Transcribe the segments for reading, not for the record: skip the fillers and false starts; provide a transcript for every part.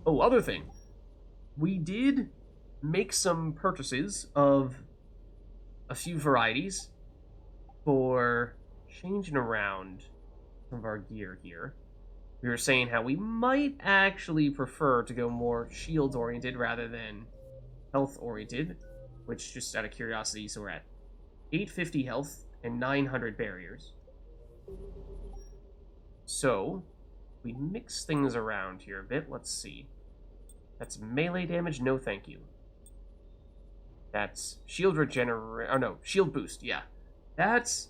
Oh, other thing. We did make some purchases of a few varieties for changing around some of our gear here. We were saying how we might actually prefer to go more shields oriented rather than health oriented, which, just out of curiosity, so we're at 850 health and 900 barriers. So we mix things around here a bit. Let's see. That's melee damage, no thank you. That's shield regenerate. Oh no, shield boost. Yeah, that's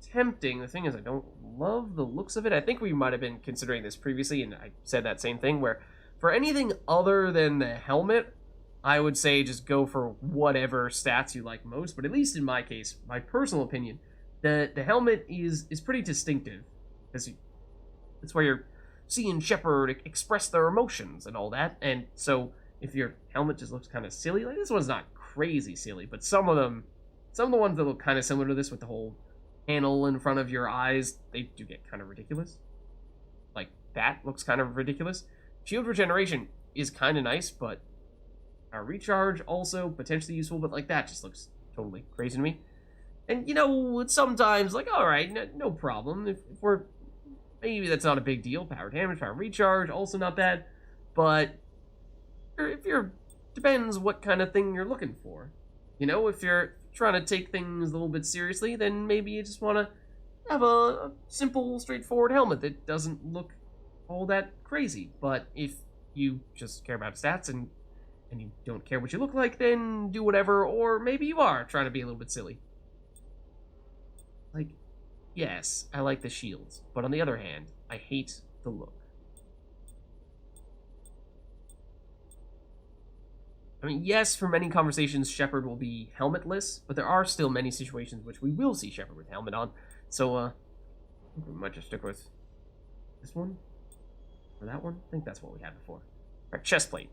tempting. The thing is, I don't love the looks of it. I think we might have been considering this previously, and I said that same thing. Where for anything other than the helmet, I would say just go for whatever stats you like most. But at least in my case, my personal opinion, the helmet is pretty distinctive, because that's where you're seeing Shepard express their emotions and all that. And so if your helmet just looks kind of silly, like this one's not crazy silly, but some of the ones that look kind of similar to this with the whole panel in front of your eyes, they do get kind of ridiculous. Like that looks kind of ridiculous. Shield regeneration is kind of nice, but our recharge also potentially useful, but like that just looks totally crazy to me. And you know, it's sometimes like, all right, no problem. If we're, maybe that's not a big deal. Power damage, power recharge, also not bad. But if you're, depends what kind of thing you're looking for. You know, if you're trying to take things a little bit seriously, then maybe you just want to have a simple, straightforward helmet that doesn't look all that crazy. But if you just care about stats and you don't care what you look like, then do whatever. Or maybe you are trying to be a little bit silly. Like, yes, I like the shields, but on the other hand, I hate the look. I mean, yes, for many conversations, Shepard will be helmetless, but there are still many situations which we will see Shepard with helmet on. So, we might just stick with this one or that one. I think that's what we had before. All right, chest plate.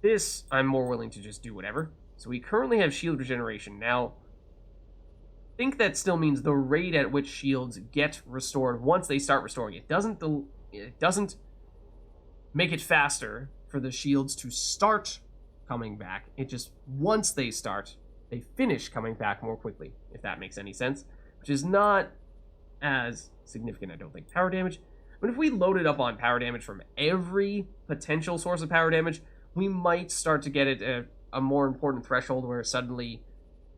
This, I'm more willing to just do whatever. So we currently have shield regeneration. Now, I think that still means the rate at which shields get restored once they start restoring. It doesn't make it faster for the shields to start coming back. It just, once they start, they finish coming back more quickly, if that makes any sense. Which is not as significant, I don't think. Power damage. But if we loaded up on power damage from every potential source of power damage, we might start to get it a more important threshold where suddenly,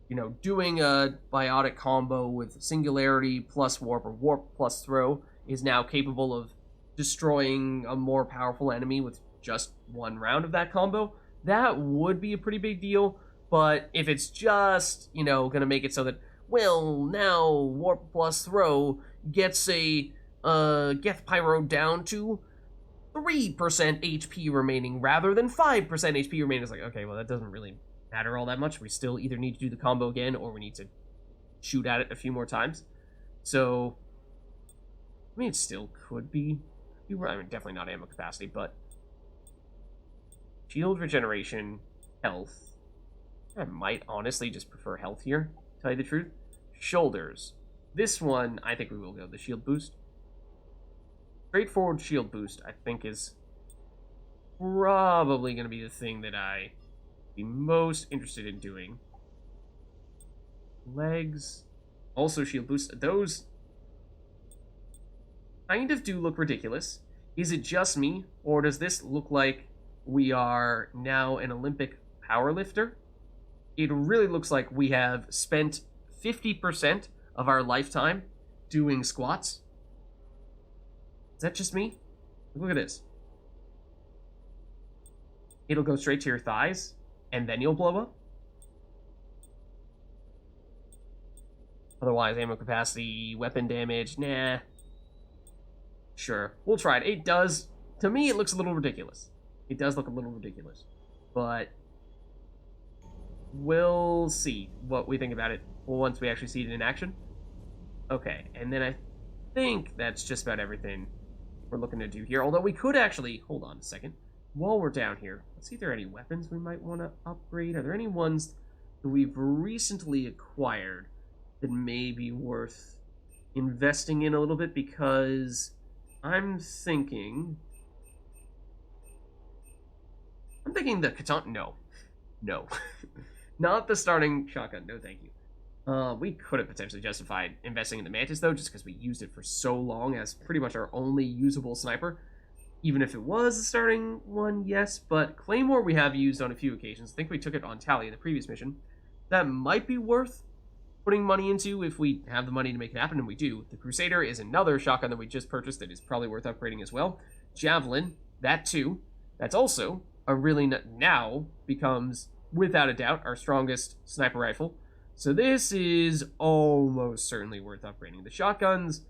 you know, doing a biotic combo with singularity plus warp or warp plus throw is now capable of destroying a more powerful enemy with just one round of that combo. That would be a pretty big deal. But if it's just, you know, gonna make it so that, well, now warp plus throw gets a Geth Pyro down to 3% HP remaining rather than 5% HP remaining. It's like, okay, well, that doesn't really matter all that much. We still either need to do the combo again or we need to shoot at it a few more times. So, I mean, it still could be, I mean, definitely not ammo capacity, but shield regeneration, health. I might honestly just prefer health here, to tell you the truth. Shoulders. This one, I think we will go the shield boost. Straightforward shield boost, I think, is probably going to be the thing that I be most interested in doing. Legs, also shield boost. Those kind of do look ridiculous. Is it just me, or does this look like we are now an Olympic powerlifter? It really looks like we have spent 50% of our lifetime doing squats. Is that just me? Look at this. It'll go straight to your thighs, and then you'll blow up. Otherwise, ammo capacity, weapon damage, nah. Sure, we'll try it. It does, to me, it looks a little ridiculous. It does look a little ridiculous. But we'll see what we think about it once we actually see it in action. Okay, and then I think that's just about everything we're looking to do here. Although we could actually, hold on a second. While we're down here, let's see if there are any weapons we might want to upgrade. Are there any ones that we've recently acquired that may be worth investing in a little bit? Because I'm thinking thinking the katana. No. No. Not the starting shotgun. No, thank you. We could have potentially justified investing in the Mantis, though, just because we used it for so long as pretty much our only usable sniper. Even if it was the starting one, yes, but Claymore we have used on a few occasions. I think we took it on Tally in the previous mission. That might be worth putting money into if we have the money to make it happen, and we do. The Crusader is another shotgun that we just purchased that is probably worth upgrading as well. Javelin, that too. That's also a really now becomes, without a doubt, our strongest sniper rifle. So this is almost certainly worth upgrading. The shotguns,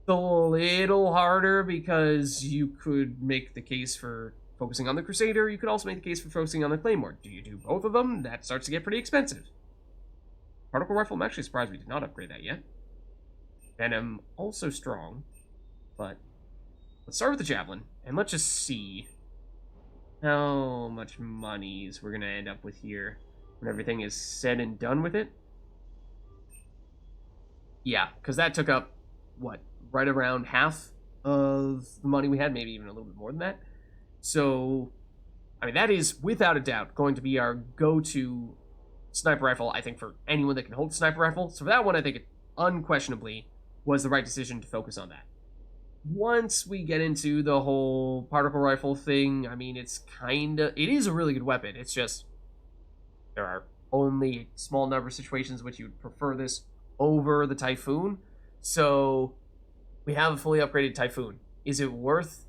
a little harder because you could make the case for focusing on the Crusader. You could also make the case for focusing on the Claymore. Do you do both of them? That starts to get pretty expensive. Particle Rifle, I'm actually surprised we did not upgrade that yet. Venom, also strong. But let's start with the Javelin, and let's just see how much monies we're going to end up with here when everything is said and done with it. Yeah, because that took up, what, right around half of the money we had, maybe even a little bit more than that. So, I mean, that is, without a doubt, going to be our go-to sniper rifle, I think, for anyone that can hold a sniper rifle. So for that one, I think it unquestionably was the right decision to focus on that. Once we get into the whole particle rifle thing, I mean, it is a really good weapon. It's just, there are only a small number of situations which you would prefer this over the Typhoon. So we have a fully upgraded Typhoon. Is it worth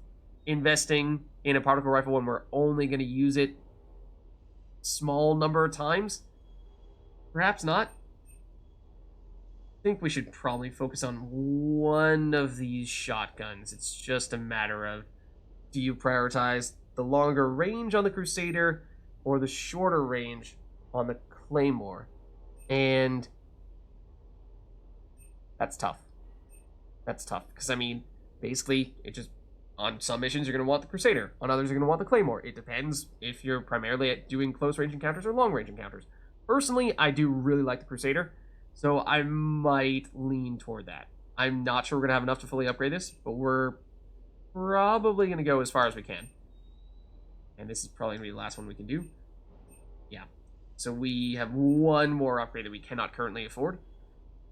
investing in a particle rifle when we're only going to use it small number of times? Perhaps not. I think we should probably focus on one of these shotguns. It's just a matter of, do you prioritize the longer range on the Crusader or the shorter range on the Claymore? And that's tough. That's tough, because, I mean, basically, it just, on some missions, you're going to want the Crusader. On others, you're going to want the Claymore. It depends if you're primarily at doing close-range encounters or long-range encounters. Personally, I do really like the Crusader, so I might lean toward that. I'm not sure we're going to have enough to fully upgrade this, but we're probably going to go as far as we can. And this is probably going to be the last one we can do. Yeah. So we have one more upgrade that we cannot currently afford.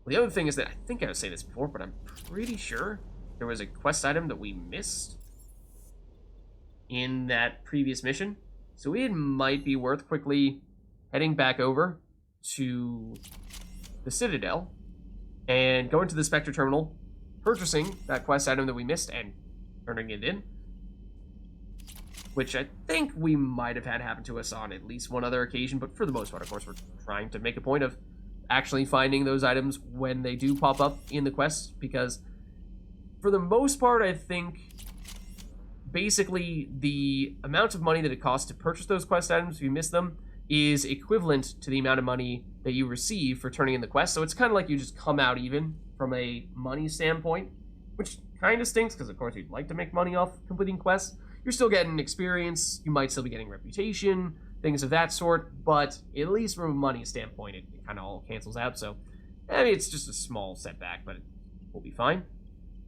Well, the other thing is that, I think I was saying this before, but I'm pretty sure there was a quest item that we missed in that previous mission. So it might be worth quickly heading back over to the Citadel and going to the Spectre Terminal, purchasing that quest item that we missed and turning it in. Which I think we might have had happen to us on at least one other occasion, but for the most part, of course, we're trying to make a point of actually finding those items when they do pop up in the quests, because for the most part, I think basically the amount of money that it costs to purchase those quest items if you miss them is equivalent to the amount of money that you receive for turning in the quest. So it's kind of like you just come out even from a money standpoint, which kind of stinks because, of course, you'd like to make money off completing quests. You're still getting experience, you might still be getting reputation, things of that sort, but at least from a money standpoint, it kind of all cancels out. So, I mean, it's just a small setback, but we'll be fine.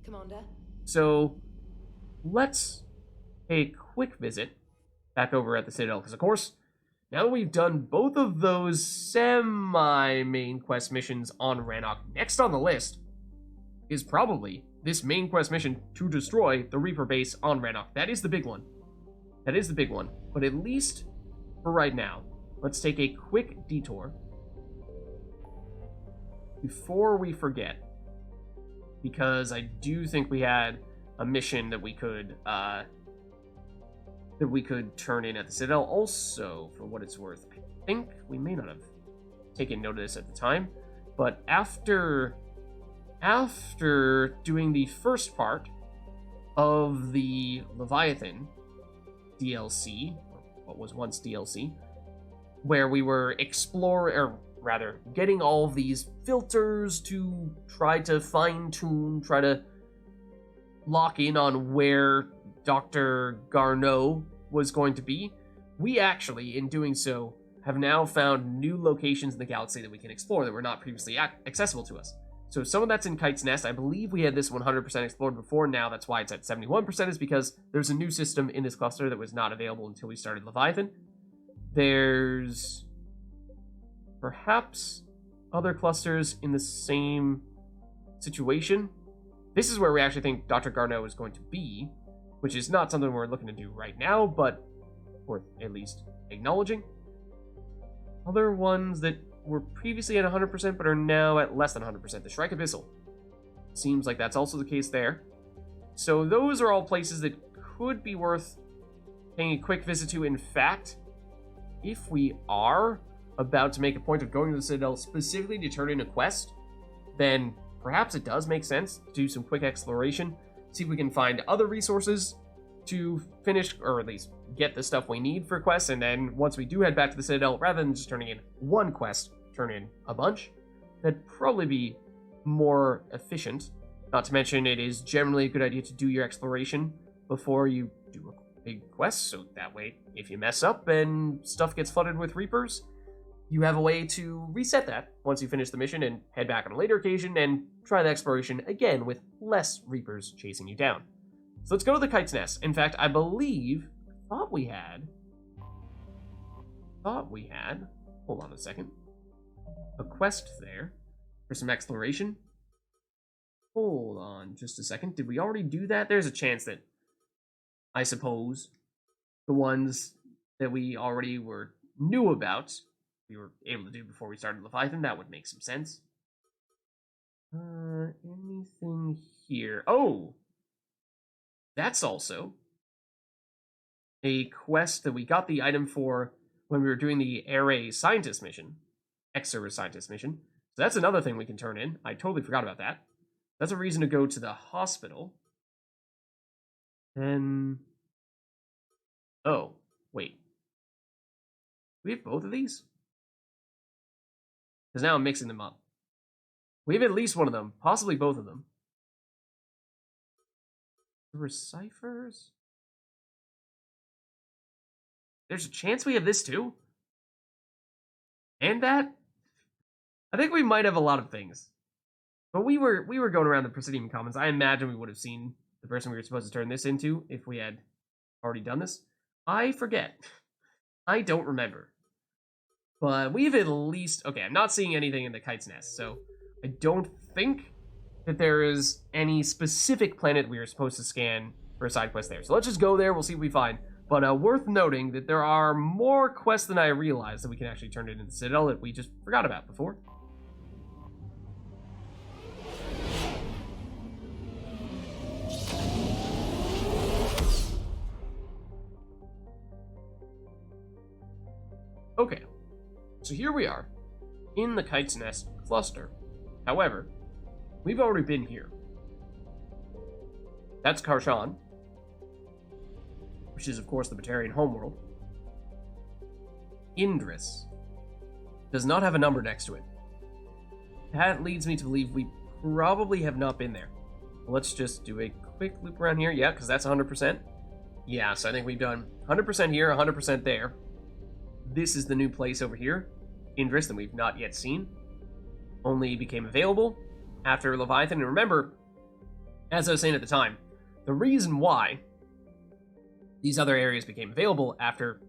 Commander? So, let's take a quick visit back over at the Citadel, because, of course, now that we've done both of those semi-main quest missions on Rannoch, next on the list is probably this main quest mission to destroy the Reaper base on Rannoch. That is the big one. That is the big one. But at least for right now, let's take a quick detour before we forget, because I do think we had a mission that we could turn in at the Citadel. Also, for what it's worth, I think we may not have taken note of this at the time, but after doing the first part of the Leviathan DLC, or what was once DLC, where we were getting all of these filters to try to fine-tune, try to lock in on where Dr. Garneau was going to be, we actually, in doing so, have now found new locations in the galaxy that we can explore that were not previously accessible to us. So some of that's in Kite's Nest. I believe we had this 100% explored before. Now that's why it's at 71%, is because there's a new system in this cluster that was not available until we started Leviathan. There's perhaps other clusters in the same situation. This is where we actually think Dr. Garneau is going to be, which is not something we're looking to do right now, but worth at least acknowledging. Other ones that were previously at 100% but are now at less than 100%. The Shrike Abyssal. Seems like that's also the case there. So those are all places that could be worth paying a quick visit to. In fact, if we are about to make a point of going to the Citadel specifically to turn in a quest, then perhaps it does make sense to do some quick exploration, see if we can find other resources to finish, or at least get the stuff we need for quests, and then once we do head back to the Citadel, rather than just turning in one quest, turn in a bunch. That'd probably be more efficient. Not to mention, it is generally a good idea to do your exploration before you do a big quest, so that way, if you mess up and stuff gets flooded with Reapers, you have a way to reset that once you finish the mission and head back on a later occasion and try the exploration again with less Reapers chasing you down. So let's go to the Kite's Nest. In fact, I thought we had, hold on a second, a quest there for some exploration. Hold on just a second. Did we already do that? There's a chance that, I suppose, the ones that we already knew about, we were able to do before we started Leviathan. That would make some sense. Anything here? Oh! That's also a quest that we got the item for when we were doing the Array Scientist mission. X-Service Scientist mission. So that's another thing we can turn in. I totally forgot about that. That's a reason to go to the hospital. And... oh, wait. Do we have both of these? Because now I'm mixing them up. We have at least one of them, possibly both of them. The Ciphers? There's a chance we have this too? And that? I think we might have a lot of things. But we were going around the Presidium Commons. I imagine we would have seen the person we were supposed to turn this into if we had already done this. I forget. I don't remember. But we've at least... okay, I'm not seeing anything in the Kite's Nest, so I don't think that there is any specific planet we are supposed to scan for a side quest there. So let's just go there, we'll see what we find. But worth noting that there are more quests than I realized that we can actually turn it into the Citadel that we just forgot about before. Okay, so here we are, in the Kite's Nest cluster. However, we've already been here. That's Karshan, which is, of course, the Batarian homeworld. Indris does not have a number next to it. That leads me to believe we probably have not been there. Let's just do a quick loop around here. Yeah, because that's 100%. Yeah, so I think we've done 100% here, 100% there. This is the new place over here, Indris, that we've not yet seen. Only became available after Leviathan. And remember, as I was saying at the time, the reason why these other areas became available after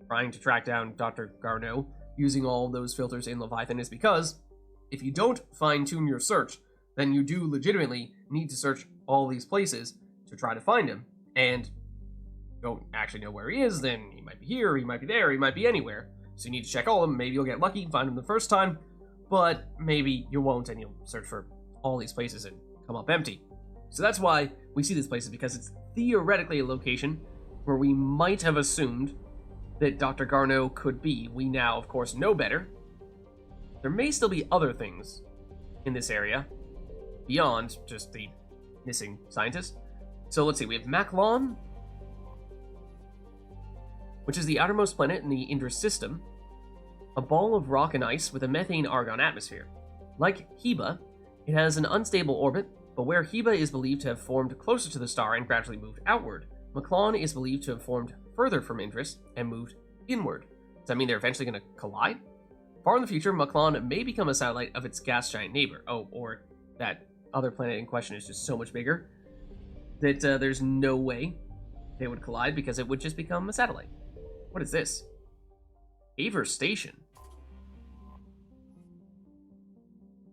trying to track down Dr. Garneau using all of those filters in Leviathan is because if you don't fine-tune your search, then you do legitimately need to search all these places to try to find him. And don't actually know where he is, then he might be here, he might be there, he might be anywhere. So you need to check all of them. Maybe you'll get lucky and find him the first time, but maybe you won't and you'll search for all these places and come up empty. So that's why we see these places, because it's theoretically a location where we might have assumed that Dr. Garneau could be. We now, of course, know better. There may still be other things in this area beyond just the missing scientist. So let's see, we have Maclon, which is the outermost planet in the Indris system, a ball of rock and ice with a methane-argon atmosphere. Like Heba, it has an unstable orbit, but where Heba is believed to have formed closer to the star and gradually moved outward, Maclon is believed to have formed further from Indris and moved inward. Does that mean they're eventually going to collide? Far in the future, Maclon may become a satellite of its gas giant neighbor. Oh, or that other planet in question is just so much bigger that there's no way they would collide because it would just become a satellite. What is this? Aver Station.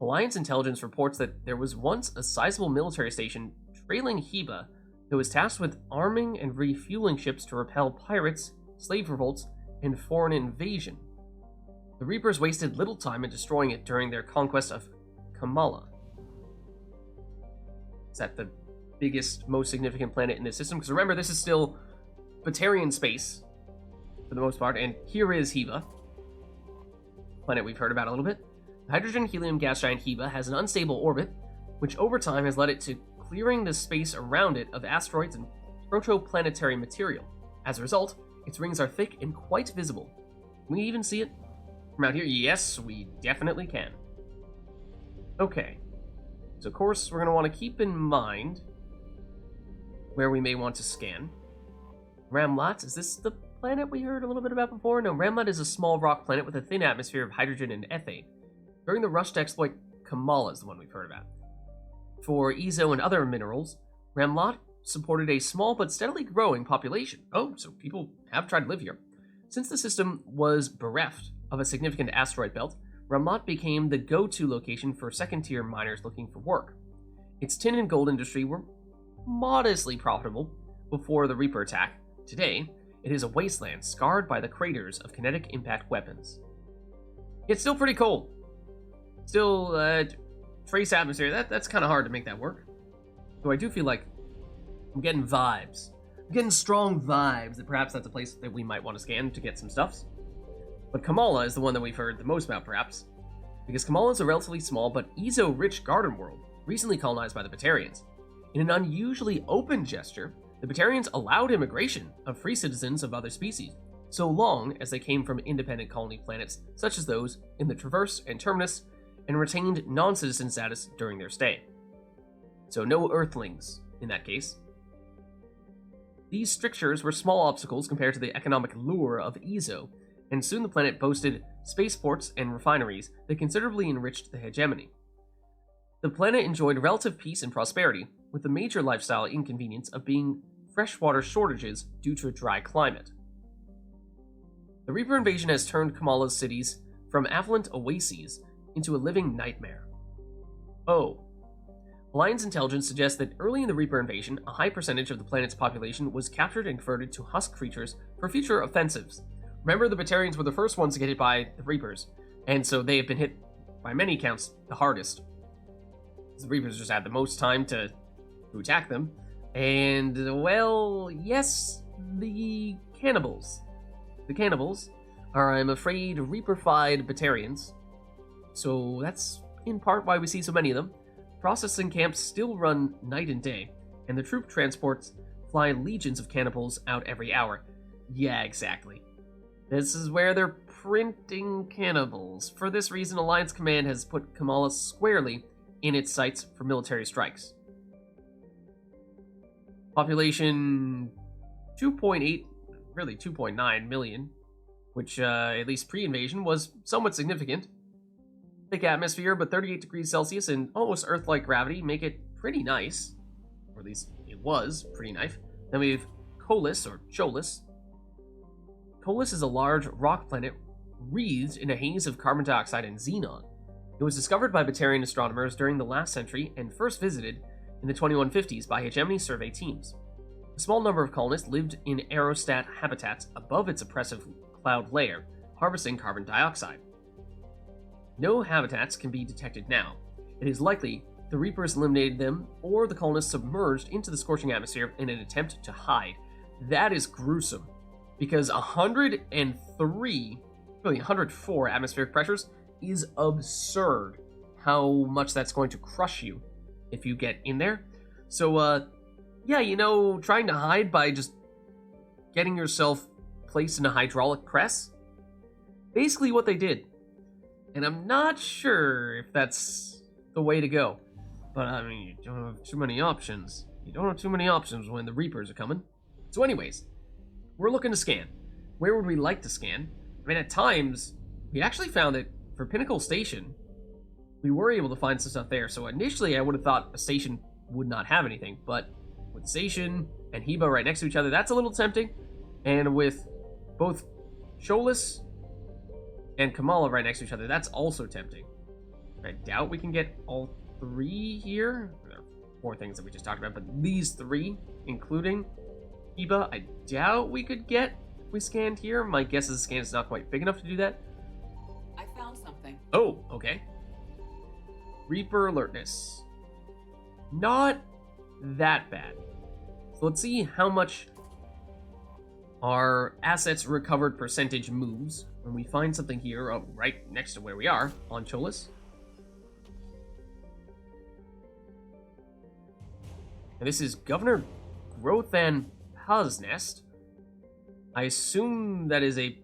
Alliance intelligence reports that there was once a sizable military station trailing Heba that was tasked with arming and refueling ships to repel pirates, slave revolts, and foreign invasion. The Reapers wasted little time in destroying it during their conquest of Kamala. Is that the biggest, most significant planet in this system? Because remember, this is still Batarian space, for the most part, and here is Heba, planet we've heard about a little bit. The hydrogen-helium gas giant Heba has an unstable orbit, which over time has led it to clearing the space around it of asteroids and protoplanetary material. As a result, its rings are thick and quite visible. Can we even see it from out here? Yes, we definitely can. Okay. So, of course, we're going to want to keep in mind where we may want to scan. Ramlat, is this the planet we heard a little bit about before? No, Ramlat is a small rock planet with a thin atmosphere of hydrogen and ethane. During the rush to exploit Kamala is the one we've heard about. For Ezo and other minerals, Ramlat supported a small but steadily growing population. Oh, so people have tried to live here. Since the system was bereft of a significant asteroid belt, Ramlat became the go-to location for second-tier miners looking for work. Its tin and gold industry were modestly profitable before the Reaper attack. Today, it is a wasteland scarred by the craters of kinetic impact weapons. It's still pretty cold. Still, trace atmosphere. That's kind of hard to make that work. So I do feel like I'm getting vibes. I'm getting strong vibes that perhaps that's a place that we might want to scan to get some stuffs. But Kamala is the one that we've heard the most about, perhaps. Because Kamala is a relatively small but Ezo-rich garden world, recently colonized by the Batarians. In an unusually open gesture, the Batarians allowed immigration of free citizens of other species, so long as they came from independent colony planets such as those in the Traverse and Terminus, and retained non-citizen status during their stay. So no Earthlings, in that case. These strictures were small obstacles compared to the economic lure of Ezo, and soon the planet boasted spaceports and refineries that considerably enriched the hegemony. The planet enjoyed relative peace and prosperity, with the major lifestyle inconvenience of being freshwater shortages due to a dry climate. The Reaper invasion has turned Kamala's cities from affluent oases into a living nightmare. Oh. Alliance intelligence suggests that early in the Reaper invasion, a high percentage of the planet's population was captured and converted to husk creatures for future offensives. Remember, the Batarians were the first ones to get hit by the Reapers, and so they have been hit, by many counts, the hardest. The Reapers just had the most time to attack them, and, well, yes, the cannibals. The cannibals are, I'm afraid, Reaper-fied Batarians. So that's in part why we see so many of them. Processing camps still run night and day, and the troop transports fly legions of cannibals out every hour. Yeah, exactly. This is where they're printing cannibals. For this reason, Alliance Command has put Kamala squarely in its sights for military strikes. Population 2.8, really 2.9 million, which, at least pre-invasion, was somewhat significant. Thick atmosphere, but 38 degrees Celsius and almost Earth-like gravity make it pretty nice. Or at least it was pretty nice. Then we have Colis, or Cholis. Colis is a large rock planet wreathed in a haze of carbon dioxide and xenon. It was discovered by Batarian astronomers during the last century and first visited in the 2150s by hegemony survey teams. A small number of colonists lived in aerostat habitats above its oppressive cloud layer, harvesting carbon dioxide. No habitats can be detected now. It is likely the Reapers eliminated them or the colonists submerged into the scorching atmosphere in an attempt to hide. That is gruesome, because 103, really 104 atmospheric pressures is absurd how much that's going to crush you if you get in there. So, yeah, you know, trying to hide by just getting yourself placed in a hydraulic press? Basically what they did. And I'm not sure if that's the way to go. But, I mean, you don't have too many options. You don't have too many options when the Reapers are coming. So anyways, we're looking to scan. Where would we like to scan? I mean, at times, we actually found that for Pinnacle Station, we were able to find some stuff there. So initially I would have thought a station would not have anything, but with station and Heba right next to each other, that's a little tempting. And with both Sholas and Kamala right next to each other, that's also tempting. I doubt we can get all three here. There are 4 things that we just talked about, but these 3, including Heba, I doubt we could get if we scanned here. My guess is the scan is not quite big enough to do that. I found something. Oh, okay. Reaper alertness. Not that bad. So let's see how much our assets recovered percentage moves when we find something here right next to where we are on Cholas. And this is Governor Grothan Paznest. I assume that is a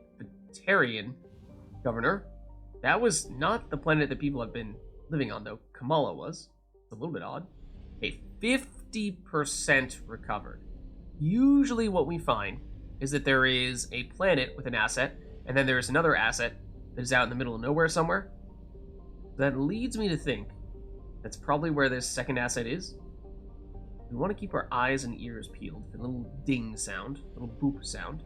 Batarian governor. That was not the planet that people have been living on, though. Kamala was. It's a little bit odd. Okay, 50% recovered. Usually what we find is that there is a planet with an asset, and then there's another asset that is out in the middle of nowhere somewhere. That leads me to think that's probably where this second asset is. We want to keep our eyes and ears peeled for a little ding sound, a little boop sound.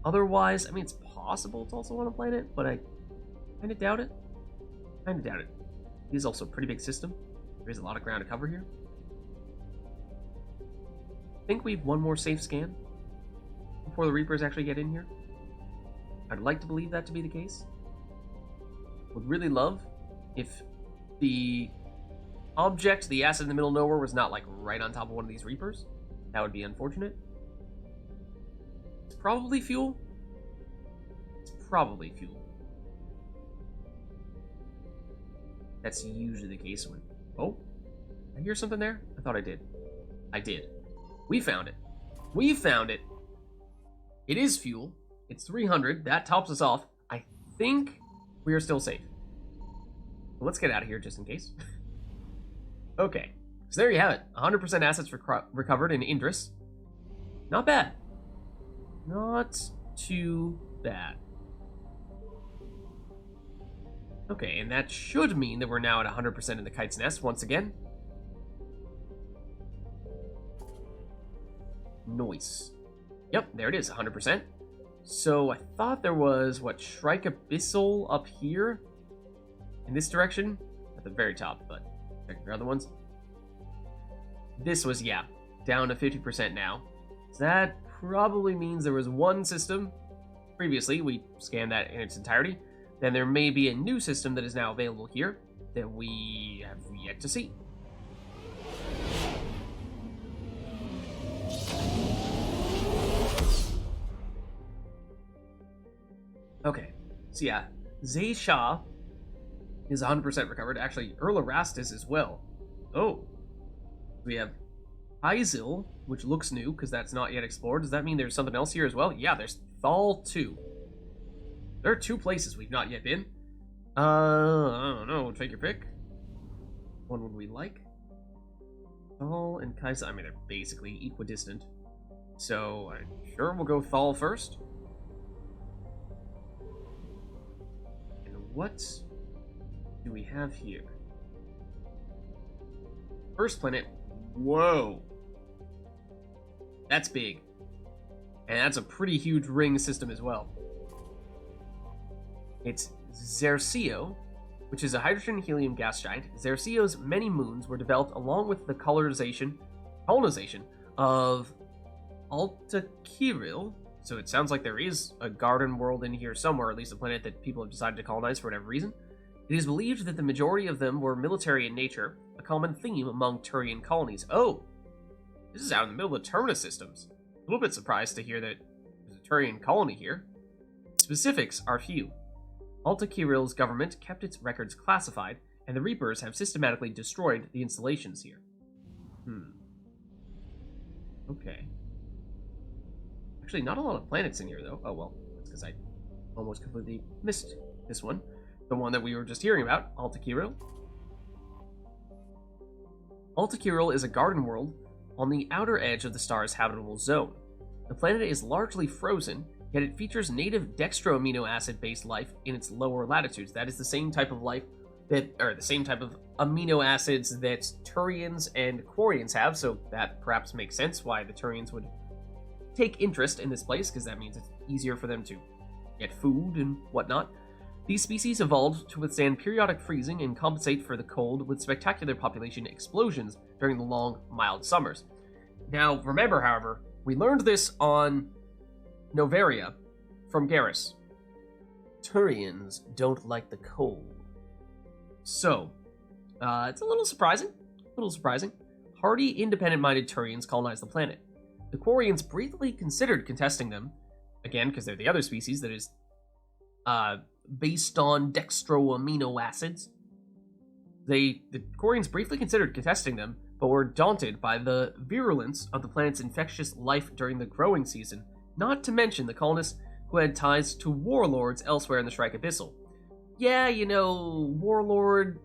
Otherwise, I mean, it's possible it's also on a planet, but I kind of doubt it. Kind of doubt it. It is also a pretty big system. There is a lot of ground to cover here. I think we've one more safe scan before the Reapers actually get in here. I'd like to believe that to be the case. Would really love if the object, the asset in the middle of nowhere, was not like right on top of one of these Reapers. That would be unfortunate. It's probably fuel. It's probably fuel. That's usually the case when... Oh, I hear something there? I thought I did. I did. We found it. We found it. It is fuel. It's 300. That tops us off. I think we are still safe. Well, let's get out of here just in case. Okay. So there you have it. 100% assets recovered in Indris. Not bad. Not too bad. Okay, and that should mean that we're now at 100% in the Kite's Nest once again. Noise. Yep, there it is, 100%. So I thought there was, what, Shrike Abyssal up here? In this direction? At the very top, but check your other ones. This was, yeah, down to 50% now. So that probably means there was one system previously. We scanned that in its entirety. Then there may be a new system that is now available here that we have yet to see. Okay, so yeah, Zay Shah is 100% recovered. Actually, Earl Erastus as well. Oh, we have Izil, which looks new because that's not yet explored. Does that mean there's something else here as well? Yeah, there's Thal 2. There are 2 places we've not yet been. I don't know. Take your pick. One would we like? Thal and Kaisa. I mean, they're basically equidistant. So, I'm sure we'll go Thal first. And what do we have here? First planet. Whoa. That's big. And that's a pretty huge ring system as well. It's Xerxio, which is a hydrogen-helium gas giant. Xerxio's many moons were developed along with the colonization of Alta Kiril. So it sounds like there is a garden world in here somewhere, at least a planet that people have decided to colonize for whatever reason. It is believed that the majority of them were military in nature, a common theme among Turian colonies. Oh, this is out in the middle of the Terminus systems. A little bit surprised to hear that there's a Turian colony here. Specifics are few. Alta Kiril's government kept its records classified, and the Reapers have systematically destroyed the installations here. Okay. Actually, not a lot of planets in here, though. Oh, well, that's because I almost completely missed this one. The one that we were just hearing about, Alta Kiril. Alta Kiril is a garden world on the outer edge of the star's habitable zone. The planet is largely frozen, yet it features native dextro amino acid based life in its lower latitudes. That is the same type of life the same type of amino acids that Turians and Quarians have, so that perhaps makes sense why the Turians would take interest in this place, because that means it's easier for them to get food and whatnot. These species evolved to withstand periodic freezing and compensate for the cold with spectacular population explosions during the long, mild summers. Now, remember, however, we learned this on Noveria from Garrus. Turians don't like the cold. So, it's a little surprising. Hardy, independent-minded Turians colonized the planet. The Quarians briefly considered contesting them, again, because they're the other species that is based on dextro amino acids. The Quarians briefly considered contesting them, but were daunted by the virulence of the planet's infectious life during the growing season, not to mention the colonists who had ties to warlords elsewhere in the Shrike Abyssal. Yeah, warlord,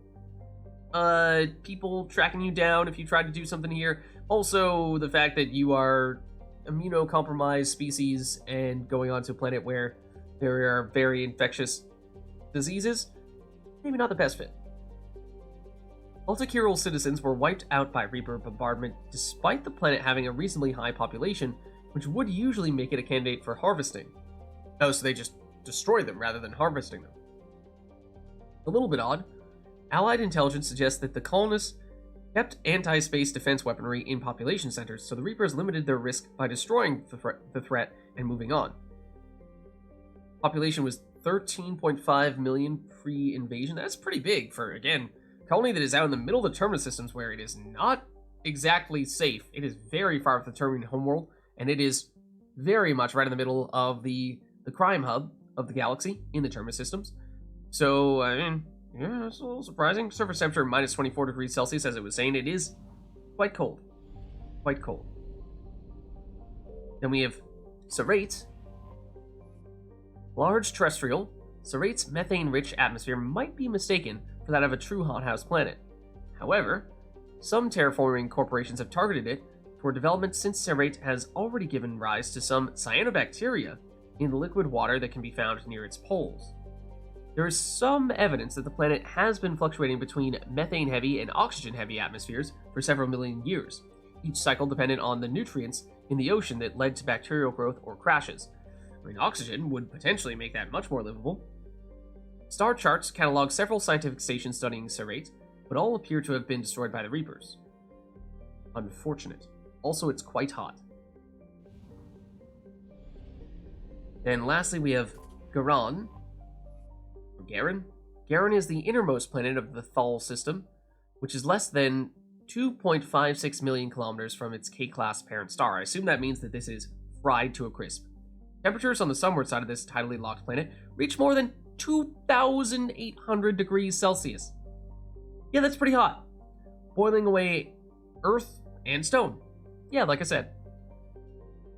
people tracking you down if you try to do something here. Also, the fact that you are immunocompromised species and going onto a planet where there are very infectious diseases, maybe not the best fit. Altikiral citizens were wiped out by Reaper bombardment despite the planet having a reasonably high population, which would usually make it a candidate for harvesting. Oh, so they just destroy them rather than harvesting them. A little bit odd. Allied intelligence suggests that the colonists kept anti-space defense weaponry in population centers, so the Reapers limited their risk by destroying the threat and moving on. Population was 13.5 million pre-invasion. That's pretty big for, again, a colony that is out in the middle of the terminus systems where it is not exactly safe. It is very far from the Terminus homeworld, and it is very much right in the middle of the crime hub of the galaxy in the terminus systems. So, I mean, yeah, it's a little surprising. Surface temperature minus 24 degrees Celsius, as it was saying. It is quite cold. Quite cold. Then we have Serrate. Large terrestrial. Serrate's methane-rich atmosphere might be mistaken for that of a true hothouse planet. However, some terraforming corporations have targeted it for development since Serrate has already given rise to some cyanobacteria in the liquid water that can be found near its poles. There is some evidence that the planet has been fluctuating between methane-heavy and oxygen-heavy atmospheres for several million years, each cycle dependent on the nutrients in the ocean that led to bacterial growth or crashes. I mean, oxygen would potentially make that much more livable. Star charts catalog several scientific stations studying Serrate, but all appear to have been destroyed by the Reapers. Unfortunate. Also, it's quite hot. Then lastly, we have Garan. Garan? Garan is the innermost planet of the Thal system, which is less than 2.56 million kilometers from its K-class parent star. I assume that means that this is fried to a crisp. Temperatures on the sunward side of this tidally locked planet reach more than 2,800 degrees Celsius. Yeah, that's pretty hot. Boiling away earth and stone. Yeah, like I said.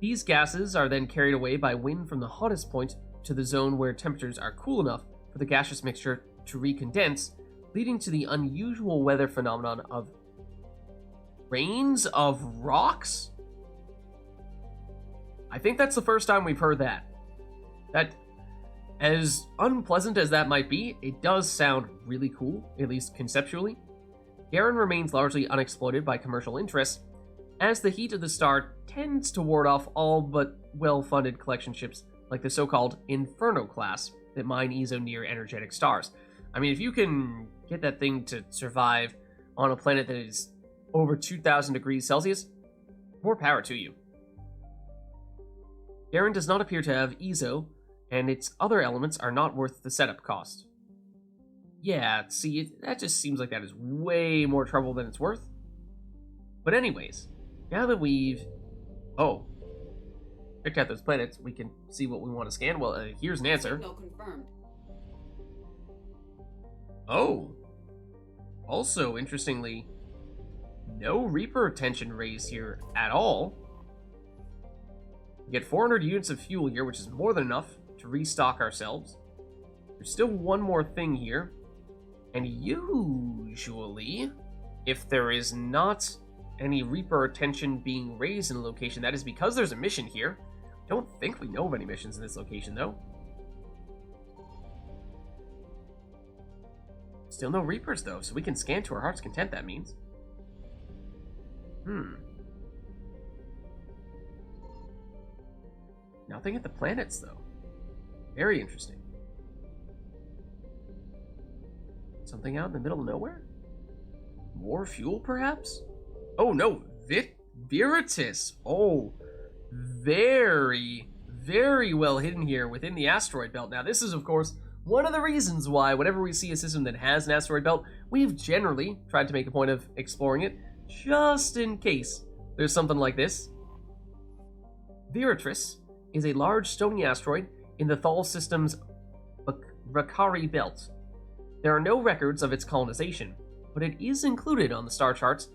These gases are then carried away by wind from the hottest point to the zone where temperatures are cool enough for the gaseous mixture to recondense, leading to the unusual weather phenomenon of rains of rocks? I think that's the first time we've heard that. That, as unpleasant as that might be, it does sound really cool, at least conceptually. Garan remains largely unexploited by commercial interests, as the heat of the star tends to ward off all but well-funded collection ships like the so-called Inferno class that mine ESO near energetic stars. I mean, if you can get that thing to survive on a planet that is over 2,000 degrees Celsius, more power to you. Garan does not appear to have ESO, and its other elements are not worth the setup cost. Yeah, see, that just seems like that is way more trouble than it's worth. But anyways, now that we've... picked out those planets, we can see what we want to scan. Well, here's an answer. Signal confirmed. Oh. Also, interestingly, no Reaper attention raised here at all. We get 400 units of fuel here, which is more than enough to restock ourselves. There's still one more thing here. And usually, if there is not any Reaper attention being raised in a location, that is because there's a mission here. Don't think we know of any missions in this location, though. Still no Reapers, though, so we can scan to our heart's content, that means. Nothing at the planets, though. Very interesting. Something out in the middle of nowhere? More fuel, perhaps? Oh, no. Veritas. Oh, very, very well hidden here within the asteroid belt. Now, this is, of course, one of the reasons why whenever we see a system that has an asteroid belt, we've generally tried to make a point of exploring it, just in case there's something like this. Veritas is a large stony asteroid in the Thal system's Rakari belt. There are no records of its colonization, but it is included on the star charts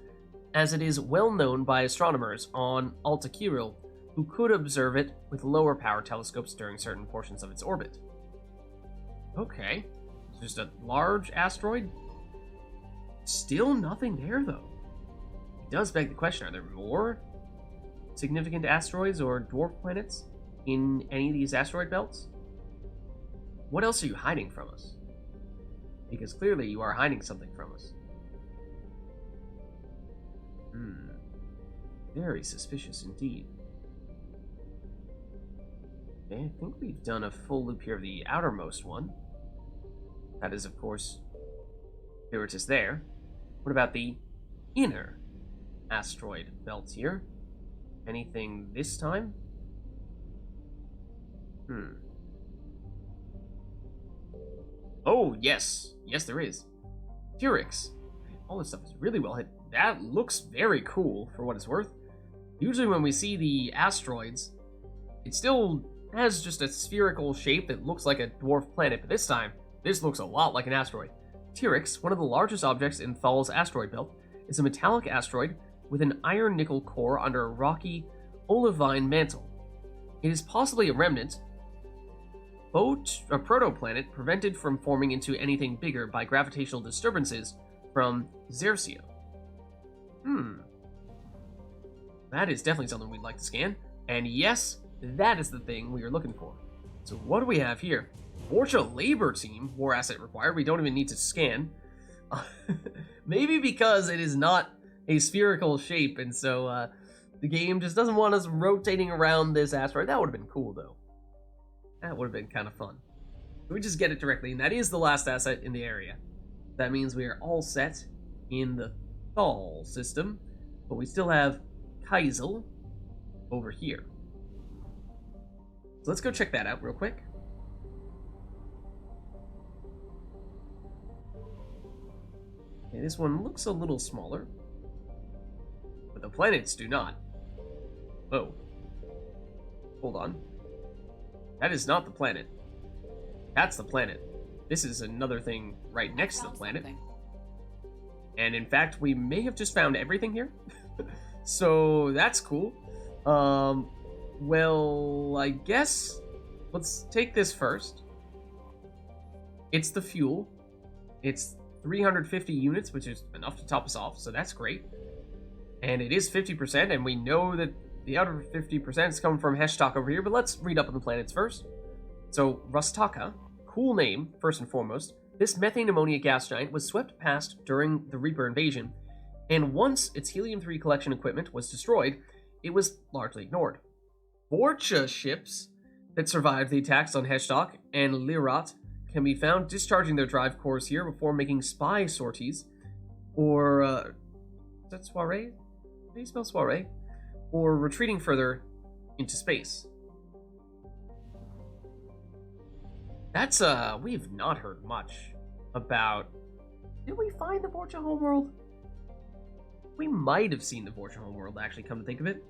as it is well known by astronomers on Alta Kirill who could observe it with lower power telescopes during certain portions of its orbit. Okay, it's just a large asteroid. Still nothing there, though. It does beg the question, are there more significant asteroids or dwarf planets in any of these asteroid belts? What else are you hiding from us? Because clearly you are hiding something from us. Very suspicious indeed. Okay, I think we've done a full loop here of the outermost one. That is, of course, Veritas there. What about the inner asteroid belt here? Anything this time? Oh, yes. Yes, there is. Tyrix. All this stuff is really well hidden. That looks very cool, for what it's worth. Usually when we see the asteroids, it still has just a spherical shape that looks like a dwarf planet, but this time, this looks a lot like an asteroid. Tyrix, one of the largest objects in Thal's asteroid belt, is a metallic asteroid with an iron-nickel core under a rocky, olivine mantle. It is possibly a remnant, a protoplanet prevented from forming into anything bigger by gravitational disturbances from Xerxia. That is definitely something we'd like to scan. And yes, that is the thing we are looking for. So what do we have here? Vorcha Labor Team, war asset required. We don't even need to scan. Maybe because it is not a spherical shape, and so the game just doesn't want us rotating around this asteroid. That would have been cool, though. That would have been kind of fun. We just get it directly, and that is the last asset in the area. That means we are all set in the Thal system, but we still have Kaisel over here. So let's go check that out real quick. Okay, this one looks a little smaller, but the planets do not. Oh. Hold on. That is not the planet. That's the planet. This is another thing right next to the planet. And in fact, we may have just found everything here. So that's cool. Well, I guess let's take this first. It's the fuel. It's 350 units, which is enough to top us off, so that's great. And it is 50%, and we know that the other 50% is coming from Heshtok over here, but let's read up on the planets first. So, Rastaka, cool name, first and foremost. This methane ammonia gas giant was swept past during the Reaper invasion, and once its helium-3 collection equipment was destroyed, it was largely ignored. Vorcha ships that survived the attacks on Heshtok and Lirat can be found discharging their drive cores here before making spy sorties, or, is that soiree? Do you spell soiree? Or retreating further into space. That's, we've not heard much about... Did we find the Vorcha Homeworld? We might have seen the Vorcha Homeworld, actually, come to think of it.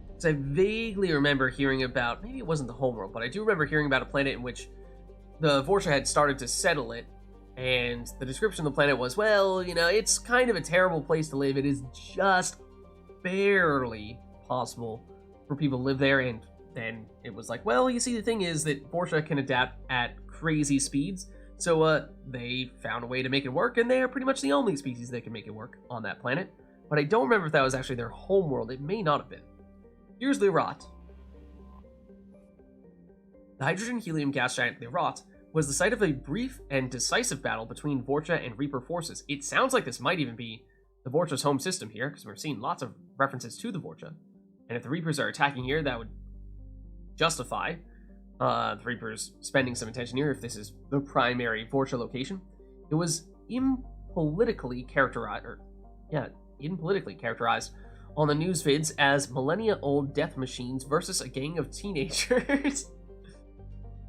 Because I vaguely remember hearing about... Maybe it wasn't the Homeworld, but I do remember hearing about a planet in which the Vorcha had started to settle it, and the description of the planet was, well, you know, it's kind of a terrible place to live. It is just barely possible for people to live there, and then it was like, well, you see, the thing is that Vorcha can adapt at crazy speeds, so they found a way to make it work, and they are pretty much the only species that can make it work on that planet. But I don't remember if that was actually their homeworld. It may not have been. Here's Lirat. The hydrogen-helium gas giant Lirot was the site of a brief and decisive battle between Vorcha and Reaper forces. It sounds like this might even be the Vorcha's home system here, because we're seeing lots of references to the Vorcha. And if the Reapers are attacking here, that would justify the Reapers spending some attention here if this is the primary Vorcha location. It was impolitically characterized on the news vids as millennia-old death machines versus a gang of teenagers.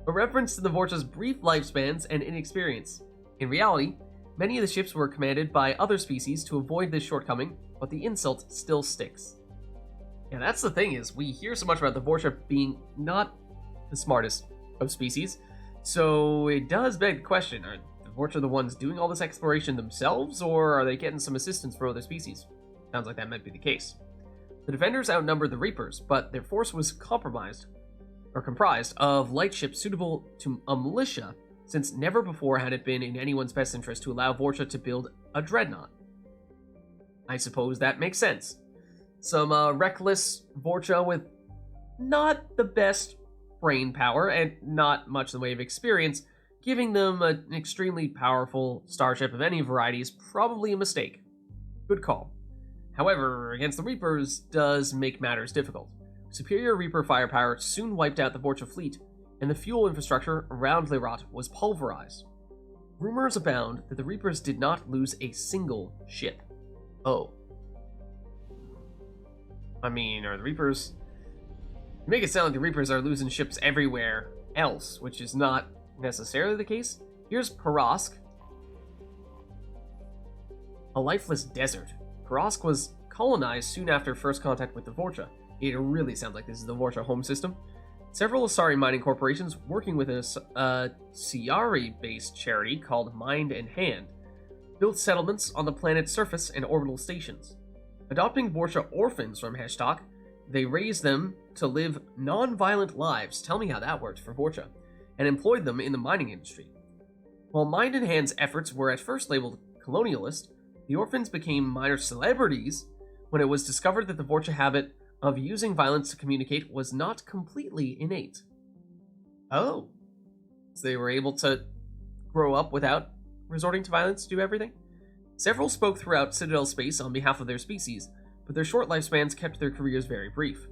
A reference to the Vorcha's brief lifespans and inexperience. In reality, many of the ships were commanded by other species to avoid this shortcoming, but the insult still sticks. Yeah, that's the thing, is we hear so much about the Vorcha being not the smartest of species, so it does beg the question, are the Vorcha the ones doing all this exploration themselves, or are they getting some assistance from other species? Sounds like that might be the case. The defenders outnumbered the Reapers, but their force was comprised of light ships suitable to a militia, since never before had it been in anyone's best interest to allow Vorcha to build a dreadnought. I suppose that makes sense. Some reckless Vorcha with not the best brain power and not much in the way of experience, giving them an extremely powerful starship of any variety is probably a mistake. Good call. However, against the Reapers does make matters difficult. Superior Reaper firepower soon wiped out the Vorcha fleet, and the fuel infrastructure around Lirot was pulverized. Rumors abound that the Reapers did not lose a single ship. Oh. I mean, are the Reapers... You make it sound like the Reapers are losing ships everywhere else, which is not necessarily the case. Here's Parask, a lifeless desert. Parask was colonized soon after first contact with the Vorcha. It really sounds like this is the Vorcha home system. Several Asari mining corporations working with a Ciari-based charity called Mind and Hand built settlements on the planet's surface and orbital stations. Adopting Vorcha orphans from Heshtok, they raised them to live non-violent lives, tell me how that worked for Vorcha, and employed them in the mining industry. While Mind and Hand's efforts were at first labeled colonialist, the orphans became minor celebrities when it was discovered that the Vorcha habit of using violence to communicate was not completely innate. Oh. So they were able to grow up without resorting to violence to do everything? Several spoke throughout Citadel space on behalf of their species, but their short lifespans kept their careers very brief.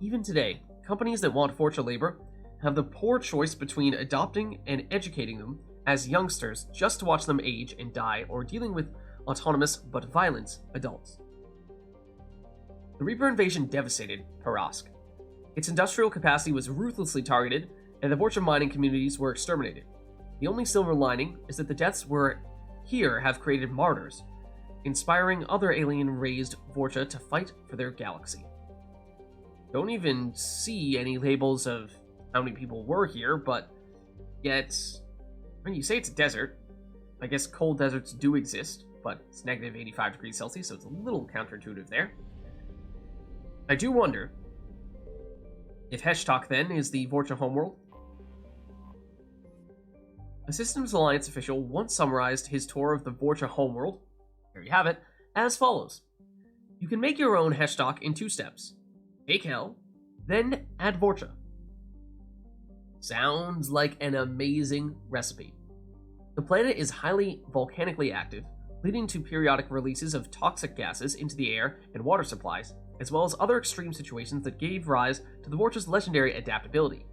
Even today, companies that want Vorcha labor have the poor choice between adopting and educating them as youngsters just to watch them age and die, or dealing with autonomous but violent adults. The Reaper invasion devastated Parask. Its industrial capacity was ruthlessly targeted, and the Vorcha mining communities were exterminated. The only silver lining is that the deaths have created martyrs, inspiring other alien-raised Vorcha to fight for their galaxy. Don't even see any labels of how many people were here, but yet, when you say it's a desert, I guess cold deserts do exist, but it's negative 85 degrees Celsius, so it's a little counterintuitive there. I do wonder if Heshtok then is the Vorcha homeworld. A Systems Alliance official once summarized his tour of the Vorcha homeworld, there you have it, as follows. You can make your own Heshtok in 2 steps. Take Hell, then add Vorcha. Sounds like an amazing recipe. The planet is highly volcanically active, leading to periodic releases of toxic gases into the air and water supplies, as well as other extreme situations that gave rise to the Vorcha's legendary adaptability.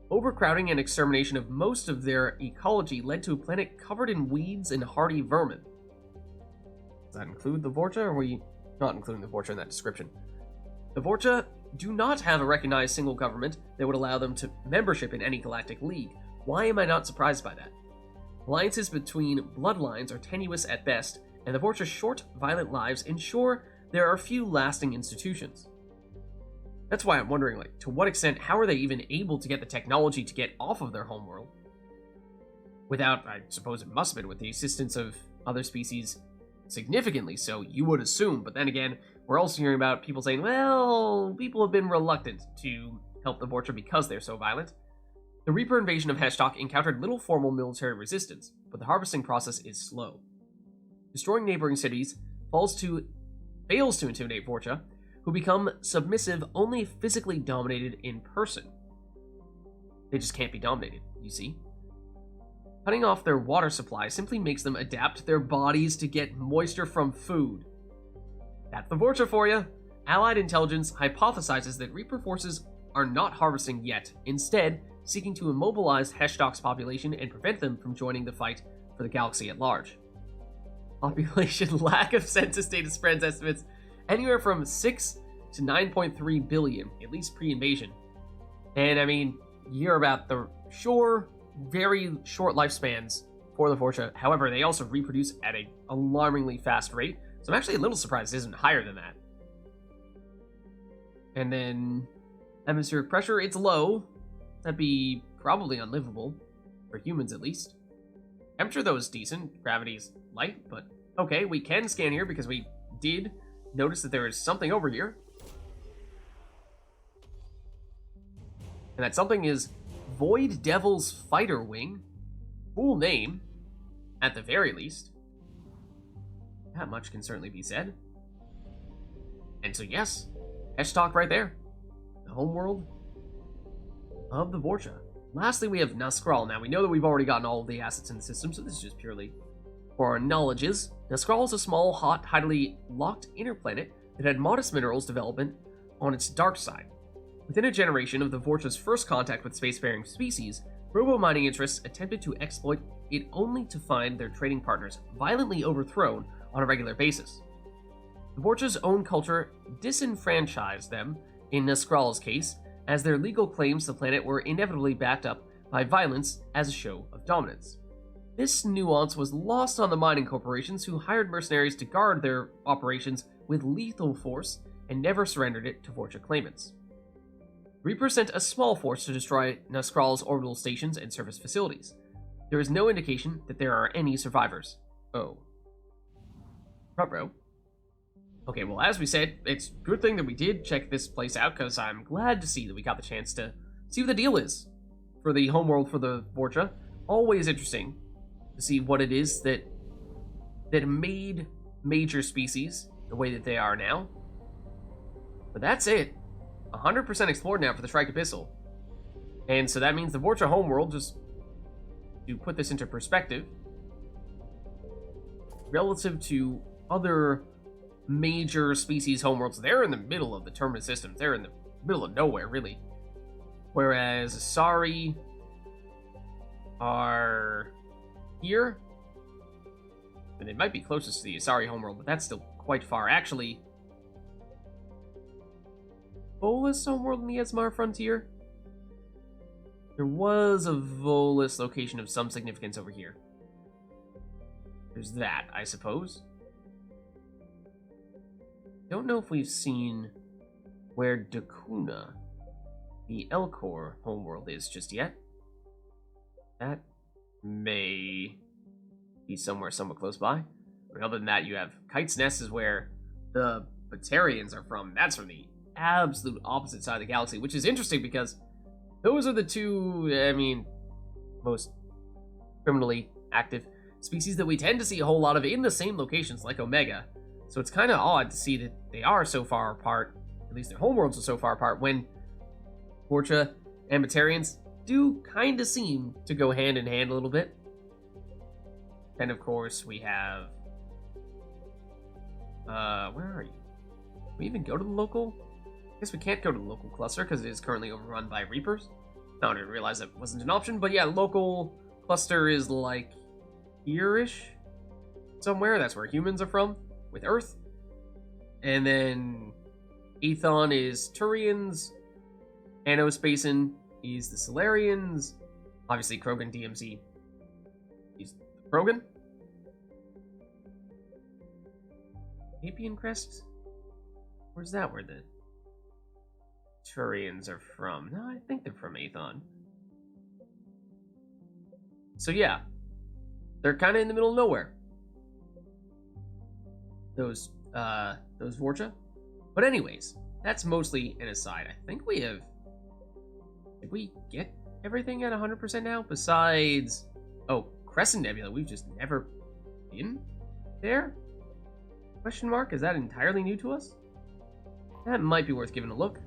Overcrowding and extermination of most of their ecology led to a planet covered in weeds and hardy vermin. Does that include the Vorcha, or are we not including the Vorcha in that description? The Vorcha do not have a recognized single government that would allow them to membership in any galactic league. Why am I not surprised by that? Alliances between bloodlines are tenuous at best, and the Vorcha's short, violent lives ensure there are few lasting institutions. That's why I'm wondering, to what extent, how are they even able to get the technology to get off of their homeworld? Without, I suppose it must have been with the assistance of other species significantly so, you would assume, but then again, we're also hearing about people saying, well, people have been reluctant to help the Vorcha because they're so violent. The Reaper invasion of Heshtok encountered little formal military resistance, but the harvesting process is slow. Destroying neighboring cities fails to intimidate Vorcha, who become submissive only if physically dominated in person. They just can't be dominated, you see? Cutting off their water supply simply makes them adapt their bodies to get moisture from food. That's the Vorcha for you. Allied intelligence hypothesizes that Reaper forces are not harvesting yet, instead seeking to immobilize Heshtok's population and prevent them from joining the fight for the galaxy at large. Population lack of census data spreads estimates anywhere from 6 to 9.3 billion, at least pre-invasion. And I mean, you hear about the very short lifespans for the Vorcha. However, they also reproduce at an alarmingly fast rate. So I'm actually a little surprised it isn't higher than that. And then atmospheric pressure, it's low. That'd be probably unlivable, for humans at least. Temperature, though, is decent. Gravity's light, but okay, we can scan here because we did notice that there is something over here. And that something is Void Devil's Fighter Wing. Cool name, at the very least. That much can certainly be said. And so yes, Heshtok right there. The homeworld of the Vorcha. Lastly, we have Nascral. Now, we know that we've already gotten all of the assets in the system, so this is just purely for our knowledges. Nascral is a small, hot, tidally locked inner planet that had modest minerals development on its dark side. Within a generation of the Vorcha's first contact with spacefaring species, robo-mining interests attempted to exploit it only to find their trading partners violently overthrown on a regular basis. The Vorcha's own culture disenfranchised them, in Nascral's case, as their legal claims to the planet were inevitably backed up by violence as a show of dominance. This nuance was lost on the mining corporations, who hired mercenaries to guard their operations with lethal force and never surrendered it to Vorcha claimants. Reaper sent a small force to destroy Nascral's orbital stations and service facilities. There is no indication that there are any survivors. Oh. Ruh-roh. Okay, well, as we said, it's a good thing that we did check this place out, because I'm glad to see that we got the chance to see what the deal is for the homeworld for the Vorcha. Always interesting to see what it is that made major species the way that they are now. But that's it. 100% explored now for the Shrike Abyssal. And so that means the Vorcha homeworld, just to put this into perspective, relative to other major species homeworlds, they're in the middle of the Terminus system. They're in the middle of nowhere, really. Whereas Asari are here. And it might be closest to the Asari homeworld, but that's still quite far. Actually, Volus homeworld in the Esmar frontier? There was a Volus location of some significance over here. There's that, I suppose. Don't know if we've seen where Dakuna, the Elcor homeworld, is just yet. That may be somewhere somewhat close by. But other than that, you have Kite's Nest is where the Batarians are from. That's from the absolute opposite side of the galaxy, which is interesting because those are the two, I mean, most criminally active species that we tend to see a whole lot of in the same locations, like Omega. So it's kind of odd to see that they are so far apart, at least their homeworlds are so far apart, when Vorcha and Batarians do kind of seem to go hand in hand a little bit. And of course, we have... where are you? Can we even go to the local? I guess we can't go to the local cluster because it is currently overrun by Reapers. No, I didn't realize that wasn't an option, but yeah, local cluster is like here-ish somewhere. That's where humans are from, with Earth. And then Ethon is Turians. Anospacian is the Solarians. Obviously, Krogan DMZ is Krogan. Apian Crest? Where's that where the Turians are from? No, I think they're from Aethon. So yeah, they're kind of in the middle of nowhere. Those Vorcha. But anyways, that's mostly an aside. I think we have... Did we get everything at 100% now? Besides... Oh, Crescent Nebula. We've just never been there? Question mark? Is that entirely new to us? That might be worth giving a look.